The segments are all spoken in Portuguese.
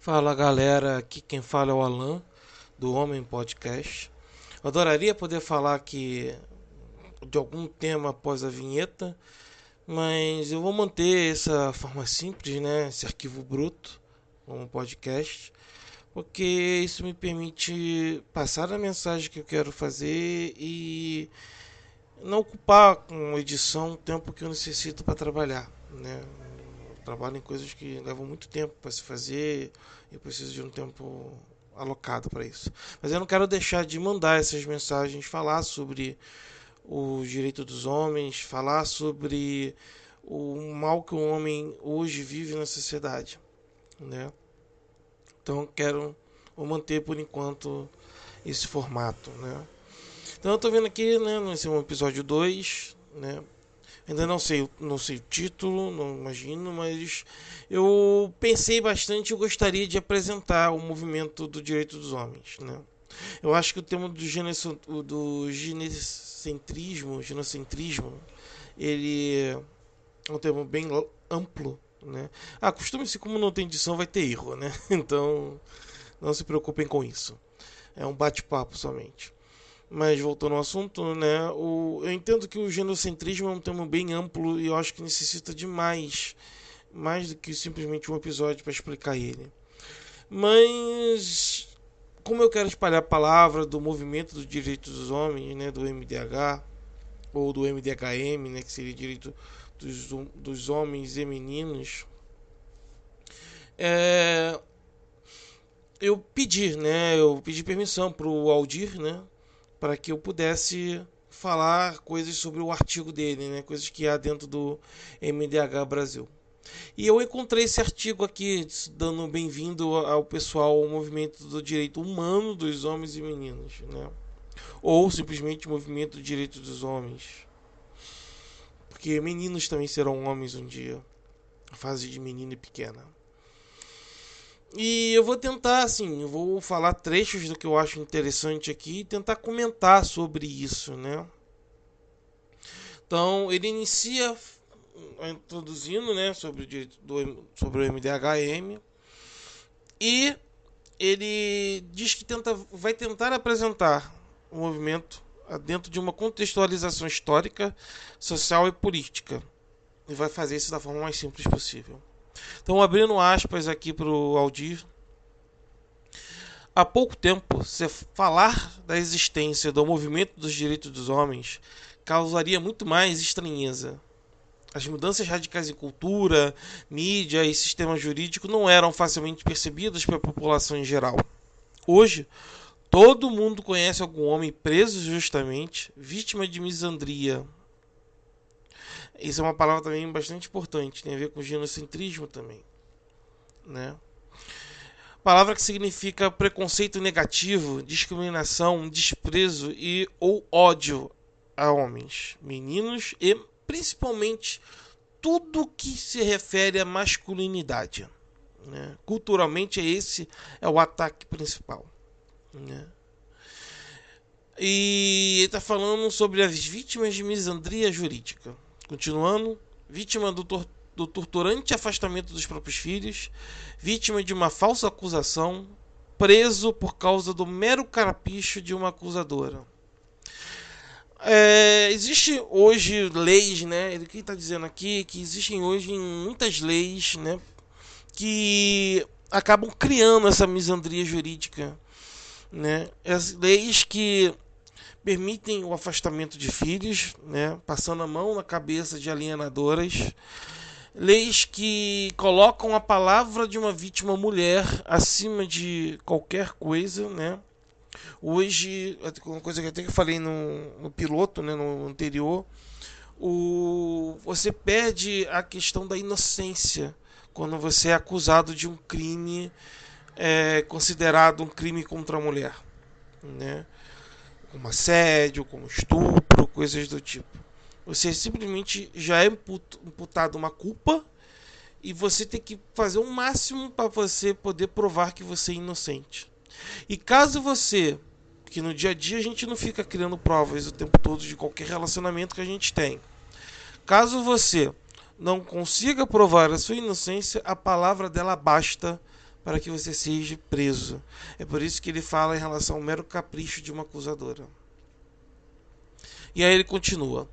Fala galera, aqui quem fala é o Alan do Homem Podcast. Adoraria poder falar aqui de algum tema após a vinheta, mas eu vou manter essa forma simples, né? Esse arquivo bruto como podcast, porque isso me permite passar a mensagem que eu quero fazer e não ocupar com edição o tempo que eu necessito para trabalhar, né? Eu trabalho em coisas que levam muito tempo para se fazer e eu preciso de um tempo alocado para isso. Mas eu não quero deixar de mandar essas mensagens, falar sobre o direito dos homens, falar sobre o mal que o homem hoje vive na sociedade, né? Então eu quero manter por enquanto esse formato, né? Então eu tô vendo aqui, né, nesse é um episódio 2, né? Ainda não sei o título, não imagino, mas eu pensei bastante e gostaria de apresentar o movimento do direito dos homens, né? Eu acho que o tema do ginocentrismo, ele é um tema bem amplo, né? Acostume-se, como não tem edição, vai ter erro, né? Então, não se preocupem com isso. É um bate-papo somente. Mas voltando ao assunto, né? Eu entendo que o genocentrismo é um tema bem amplo e eu acho que necessita de mais do que simplesmente um episódio para explicar ele. Mas como eu quero espalhar a palavra do movimento dos direitos dos homens, né, do MDH ou do MDHM, né, que seria direito dos homens e meninos, é, eu pedi permissão para o Aldir, né, para que eu pudesse falar coisas sobre o artigo dele, né, coisas que há dentro do MDH Brasil. E eu encontrei esse artigo aqui, dando bem-vindo ao pessoal ao movimento do direito humano dos homens e meninos, né? Ou simplesmente movimento do direito dos homens. Porque meninos também serão homens um dia. A fase de menino e pequena. E eu vou tentar, assim, eu vou falar trechos do que eu acho interessante aqui e tentar comentar sobre isso, né? Então, ele inicia introduzindo, né, sobre o MDHM e ele diz que vai tentar apresentar o movimento dentro de uma contextualização histórica, social e política. E vai fazer isso da forma mais simples possível. Então, abrindo aspas aqui para o Aldir. Há pouco tempo, se falar da existência do movimento dos direitos dos homens causaria muito mais estranheza. As mudanças radicais em cultura, mídia e sistema jurídico não eram facilmente percebidas pela população em geral. Hoje, todo mundo conhece algum homem preso justamente, vítima de misandria. Isso é uma palavra também bastante importante, tem a ver com genocentrismo também, né? Palavra que significa preconceito negativo, discriminação, desprezo e ou ódio a homens, meninos e principalmente tudo que se refere à masculinidade, né? Culturalmente esse é o ataque principal, né? E ele está falando sobre as vítimas de misandria jurídica. Continuando, vítima do torturante afastamento dos próprios filhos, vítima de uma falsa acusação, preso por causa do mero capricho de uma acusadora. Existe hoje leis, né? Ele que está dizendo aqui que existem hoje muitas leis, né? Que acabam criando essa misandria jurídica, né? As leis que permitem o afastamento de filhos, né? Passando a mão na cabeça de alienadoras. Leis que colocam a palavra de uma vítima mulher acima de qualquer coisa, né? Hoje, uma coisa que até que eu falei no piloto, né, no anterior, você perde a questão da inocência quando você é acusado de um crime considerado um crime contra a mulher, né? Como assédio, como estupro, coisas do tipo. Você simplesmente já é imputado uma culpa e você tem que fazer o máximo para você poder provar que você é inocente. E caso você, que no dia a dia a gente não fica criando provas o tempo todo de qualquer relacionamento que a gente tem. Caso você não consiga provar a sua inocência, a palavra dela basta para que você seja preso. É por isso que ele fala em relação ao mero capricho de uma acusadora. E aí ele continua.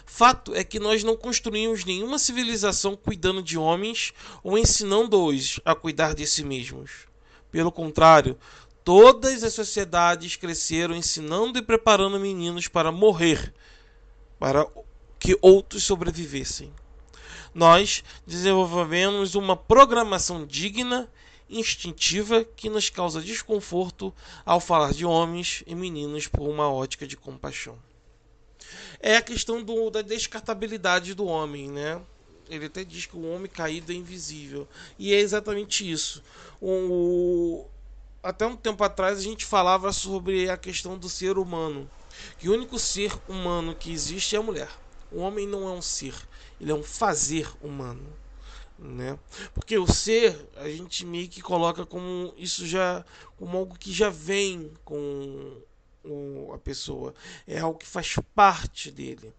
Fato é que nós não construímos nenhuma civilização cuidando de homens ou ensinando-os a cuidar de si mesmos. Pelo contrário, todas as sociedades cresceram ensinando e preparando meninos para morrer, para que outros sobrevivessem. Nós desenvolvemos uma programação digna, instintiva, que nos causa desconforto ao falar de homens e meninos por uma ótica de compaixão. É a questão da descartabilidade do homem, né? Ele até diz que o homem caído é invisível. E é exatamente isso. Até um tempo atrás a gente falava sobre a questão do ser humano. Que o único ser humano que existe é a mulher. O homem não é um ser, ele é um fazer humano, né? Porque o ser a gente meio que coloca como isso já como algo que já vem com a pessoa, é algo que faz parte dele.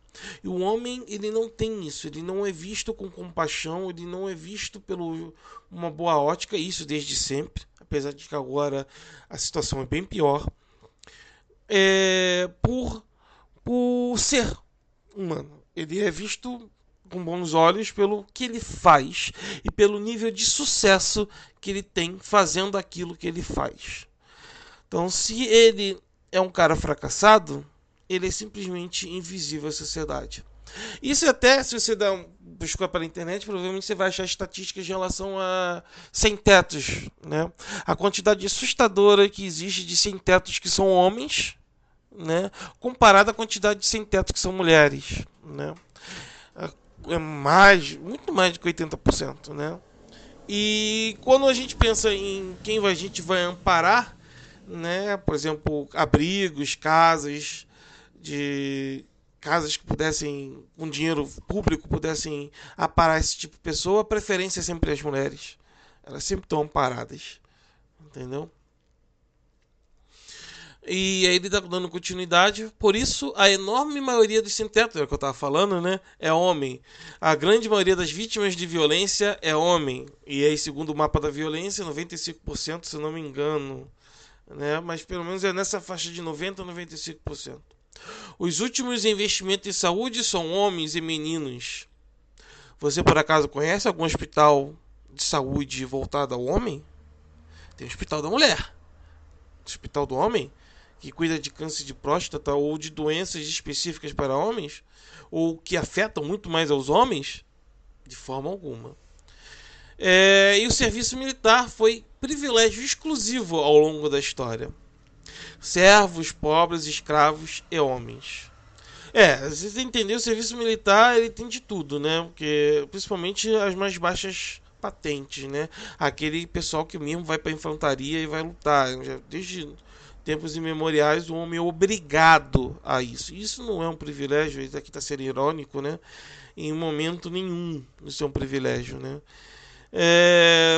E o homem, ele não tem isso, ele não é visto com compaixão, ele não é visto pelo uma boa ótica, isso desde sempre, apesar de que agora a situação é bem pior, por ser humano. Ele é visto com bons olhos pelo que ele faz e pelo nível de sucesso que ele tem fazendo aquilo que ele faz. Então, se ele é um cara fracassado, ele é simplesmente invisível à sociedade. Isso até, se você dá buscar pela internet, provavelmente você vai achar estatísticas em relação a sem-tetos, né? A quantidade assustadora que existe de sem-tetos que são homens, né? Comparada à quantidade de sem-tetos que são mulheres, né? É muito mais de 80%, né? E quando a gente pensa em quem a gente vai amparar, né? Por exemplo, abrigos, casas que pudessem, com dinheiro público, pudessem aparar esse tipo de pessoa, a preferência é sempre as mulheres. Elas sempre estão amparadas, entendeu? E aí ele está dando continuidade. Por isso, a enorme maioria dos sem-teto, é o que eu estava falando, né? É homem. A grande maioria das vítimas de violência é homem. E aí, segundo o mapa da violência, 95%, se não me engano. Né? Mas pelo menos é nessa faixa de 90% a 95%. Os últimos investimentos em saúde são homens e meninos. Você, por acaso, conhece algum hospital de saúde voltado ao homem? Tem o hospital da mulher. O hospital do homem, que cuida de câncer de próstata ou de doenças específicas para homens, ou que afetam muito mais aos homens, de forma alguma. E o serviço militar foi privilégio exclusivo ao longo da história. Servos, pobres, escravos e homens. Você entendeu? O serviço militar ele tem de tudo, né? Porque, principalmente as mais baixas patentes, né? Aquele pessoal que mesmo vai para a infantaria e vai lutar. Desde tempos imemoriais, o homem é obrigado a isso. Isso não é um privilégio, isso aqui está sendo irônico, né? Em momento nenhum isso é um privilégio, né?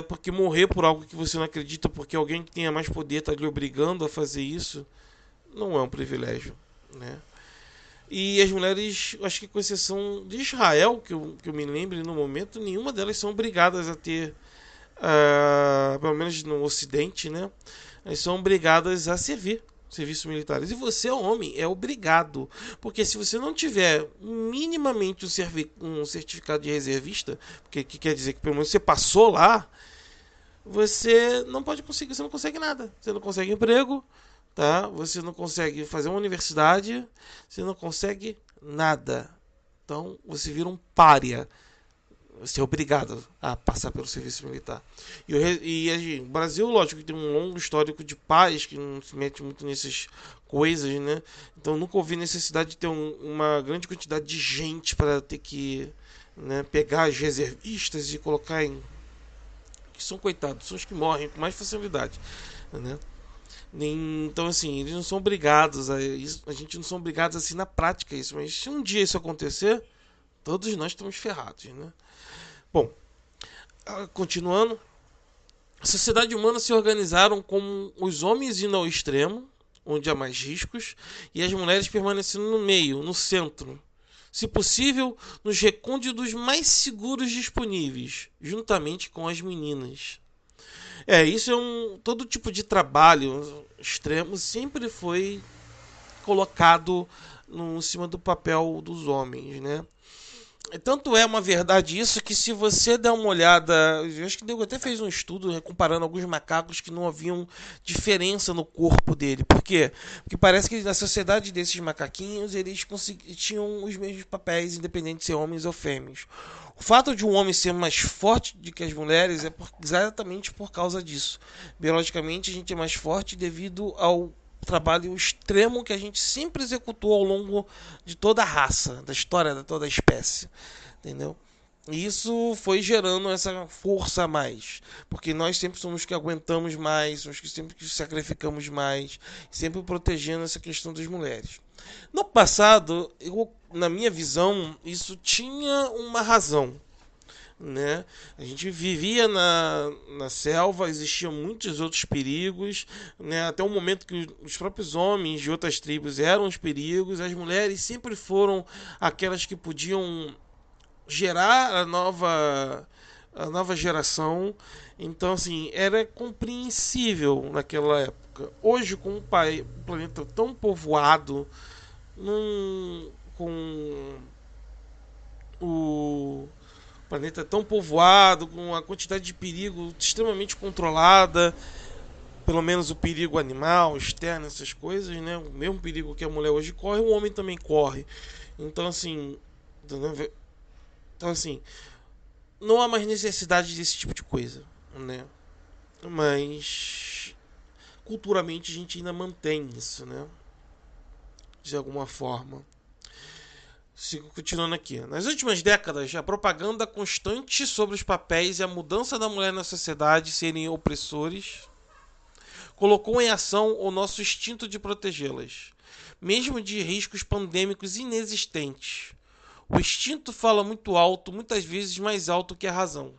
Porque morrer por algo que você não acredita, porque alguém que tenha mais poder está lhe obrigando a fazer isso, não é um privilégio, né? E as mulheres, acho que com exceção de Israel, que eu me lembre no momento, nenhuma delas são obrigadas a ter, pelo menos no Ocidente, né? Elas são obrigadas a servir serviços militares. E você, homem, é obrigado. Porque se você não tiver minimamente um certificado de reservista, que quer dizer que pelo menos você passou lá, você não pode conseguir, você não consegue nada. Você não consegue emprego, tá? Você não consegue fazer uma universidade, você não consegue nada. Então você vira um pária. Você é obrigado a passar pelo serviço militar. E o Brasil, lógico, tem um longo histórico de paz que não se mete muito nessas coisas, né? Então nunca houve necessidade de ter uma grande quantidade de gente para ter que, né, pegar os reservistas e colocar em. Que são coitados, são os que morrem com mais facilidade, né? Então, assim, eles não são obrigados a isso, a gente não são obrigados assim na prática isso, mas se um dia isso acontecer, todos nós estamos ferrados, né? Bom, continuando, a sociedade humana se organizaram como os homens indo ao extremo, onde há mais riscos, e as mulheres permanecendo no meio, no centro. Se possível, nos recônditos mais seguros disponíveis, juntamente com as meninas. Isso é todo tipo de trabalho extremo sempre foi colocado em cima do papel dos homens, né? Tanto é uma verdade isso que se você der uma olhada, eu acho que o Diego até fez um estudo, né, comparando alguns macacos que não haviam diferença no corpo dele. Por quê? Porque parece que na sociedade desses macaquinhos eles tinham os mesmos papéis, independente de ser homens ou fêmeas. O fato de um homem ser mais forte do que as mulheres é exatamente por causa disso. Biologicamente a gente é mais forte devido ao trabalho extremo que a gente sempre executou ao longo de toda a raça, da história de toda a espécie, entendeu? E isso foi gerando essa força a mais, porque nós sempre somos os que aguentamos mais, somos os que sempre sacrificamos mais, sempre protegendo essa questão das mulheres. No passado, na minha visão, isso tinha uma razão, né? A gente vivia na selva, existiam muitos outros perigos, né? Até o momento que os próprios homens de outras tribos eram os perigos, as mulheres sempre foram aquelas que podiam gerar a nova geração. Então, assim, era compreensível naquela época. Hoje, com um planeta tão povoado, com o planeta tão povoado, com a quantidade de perigo extremamente controlada, pelo menos o perigo animal, externo, essas coisas, né? O mesmo perigo que a mulher hoje corre, o homem também corre. Então, assim, então, assim, não há mais necessidade desse tipo de coisa, né? Mas culturalmente a gente ainda mantém isso, né? De alguma forma. Sigo continuando aqui. Nas últimas décadas, a propaganda constante sobre os papéis e a mudança da mulher na sociedade serem opressores colocou em ação o nosso instinto de protegê-las, mesmo de riscos pandêmicos inexistentes. O instinto fala muito alto, muitas vezes mais alto que a razão.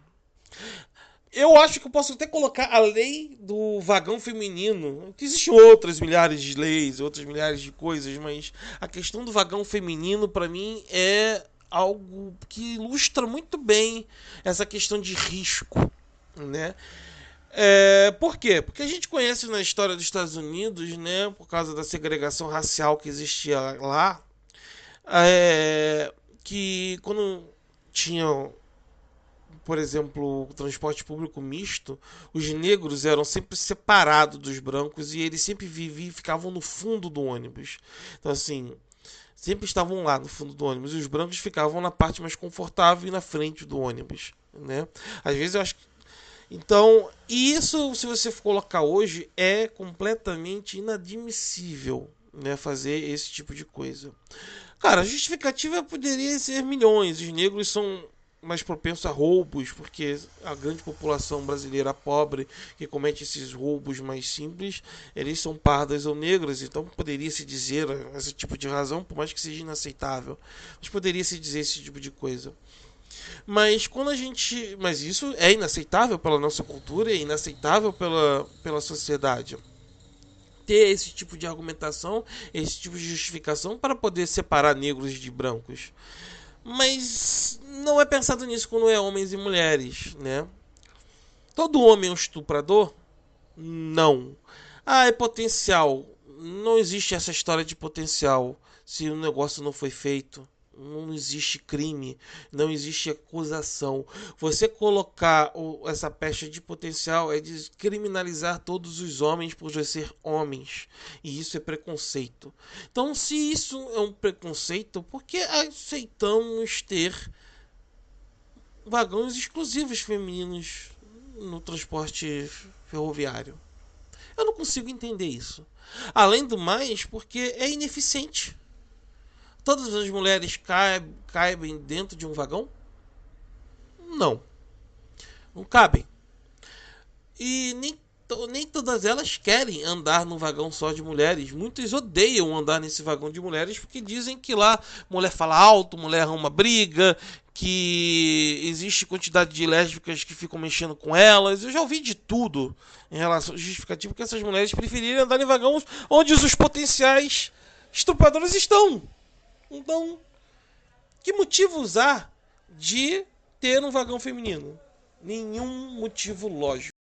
Eu acho que eu posso até colocar a lei do vagão feminino. Existem outras milhares de leis, outras milhares de coisas, mas a questão do vagão feminino, para mim, é algo que ilustra muito bem essa questão de risco, né? Por quê? Porque a gente conhece na história dos Estados Unidos, né, por causa da segregação racial que existia lá, que quando tinha, por exemplo, o transporte público misto, os negros eram sempre separados dos brancos e eles sempre viviam, ficavam no fundo do ônibus. Então, assim, sempre estavam lá no fundo do ônibus e os brancos ficavam na parte mais confortável e na frente do ônibus, né? Às vezes eu acho que então, isso, se você colocar hoje, é completamente inadmissível, né, fazer esse tipo de coisa. Cara, a justificativa poderia ser milhões. Os negros são mais propensos a roubos, porque a grande população brasileira pobre que comete esses roubos mais simples, eles são pardas ou negras, então poderia se dizer esse tipo de razão, por mais que seja inaceitável, mas poderia se dizer esse tipo de coisa. Mas isso é inaceitável pela nossa cultura, é inaceitável pela sociedade. Ter esse tipo de argumentação, esse tipo de justificação para poder separar negros de brancos. Mas não é pensado nisso quando é homens e mulheres, né? Todo homem é um estuprador? Não. Ah, é potencial. Não existe essa história de potencial se o negócio não foi feito. Não existe crime, não existe acusação. Você colocar essa pecha de potencial é descriminalizar todos os homens por já ser homens. E isso é preconceito. Então, se isso é um preconceito, por que aceitamos ter vagões exclusivos femininos no transporte ferroviário? Eu não consigo entender isso. Além do mais, porque é ineficiente. Todas as mulheres cabem dentro de um vagão? Não. Não cabem. E nem todas elas querem andar num vagão só de mulheres. Muitos odeiam andar nesse vagão de mulheres porque dizem que lá mulher fala alto, mulher arruma briga, que existe quantidade de lésbicas que ficam mexendo com elas. Eu já ouvi de tudo em relação ao justificativo que essas mulheres preferirem andar em vagões onde os potenciais estupradores estão. Então, que motivo usar de ter um vagão feminino? Nenhum motivo lógico.